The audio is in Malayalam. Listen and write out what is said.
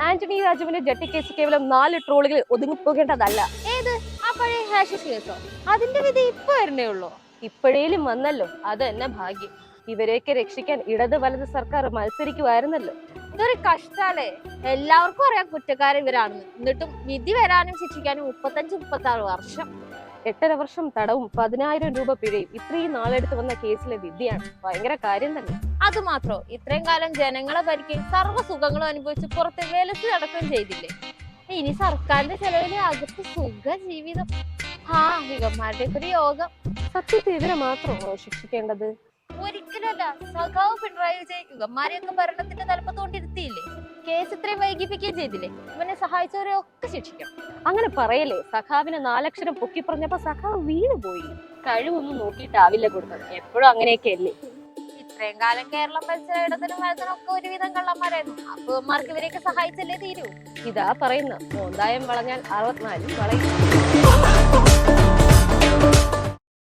ആന്റണി രാജുവിന്റെ ജട്ടി കേസ് കേവലം 4 ട്രോളുകളിൽ ഒതുങ്ങിപ്പോകേണ്ടതല്ല. ഏത് ആ പഴയ ഹാഷിഷ് കേസോ? അതിന്റെ വിധി ഇപ്പൊ വരുന്നേ ഉള്ളൂ. ഇപ്പോഴേലും വന്നല്ലോ, അത് തന്നെ ഭാഗ്യം. ഇവരെയൊക്കെ രക്ഷിക്കാൻ ഇടത് വലത് സർക്കാർ മത്സരിക്കുമായിരുന്നല്ലോ. ഇതൊരു കഷ്ടാലേ. എല്ലാവർക്കും അറിയാം കുറ്റക്കാരൻ ഇവരാണെന്ന്. എന്നിട്ടും വിധി വരാനും ശിക്ഷിക്കാനും 35-36 വർഷം. 8.5 വർഷം തടവും 10,000 രൂപ പിഴയും ഇത്രയും നാളെടുത്ത് വന്ന കേസിലെ വിധിയാണ്. ഭയങ്കര കാര്യം തന്നെ. അത് മാത്രോ, ഇത്രയും കാലം ജനങ്ങളെ ഭരിക്കുകയും സർവ്വ സുഖങ്ങളും അനുഭവിച്ച് പുറത്ത് വെലസ് നടക്കുകയും ചെയ്തില്ലേ. ഇനി സർക്കാരിന്റെ ചെലവില് അകത്ത് സുഖ ജീവിതം. ഇവന്മാരുടെ ഒരു യോഗം. സത്യത്തിൽ ഇവരെ മാത്രമാണോ ശിക്ഷിക്കേണ്ടത്? ഒരിക്കലല്ല. സഖാവ് പിണറായി വിജയൻ ഇവന്മാരെയൊക്കെ ഭരണത്തിന്റെ തലപ്പത്തോണ്ടിരുത്തിയില്ലേ. കേസ് ഇത്രയും വൈകിപ്പിക്കുകയും ചെയ്തില്ലേ. ഇവനെ സഹായിച്ചവരെ ഒക്കെ ശിക്ഷിക്കണം. അങ്ങനെ പറയല്ലേ. സഖാവിനെ 4 അക്ഷരം പൊക്കി പറഞ്ഞപ്പോ സഖാവ് വീണുപോയി. കഴിവൊന്നും നോക്കിയിട്ടാവില്ല കൊടുത്തത്. എപ്പോഴും അങ്ങനെയൊക്കെ അല്ലേ. ഇത്രയും കാലം കേരളം ഭരിച്ച ഇടത്തിനും വലത്തിനും ഒക്കെ ഒരുവിധം കള്ളന്മാരായിരുന്നു. അപ്പൊ ഇവന്മാർക്ക് ഇവരെയൊക്കെ സഹായിച്ചല്ലേ തീരൂ. ഇതാ പറയുന്ന മോന്തായം വളഞ്ഞാൽ 64 വളയും.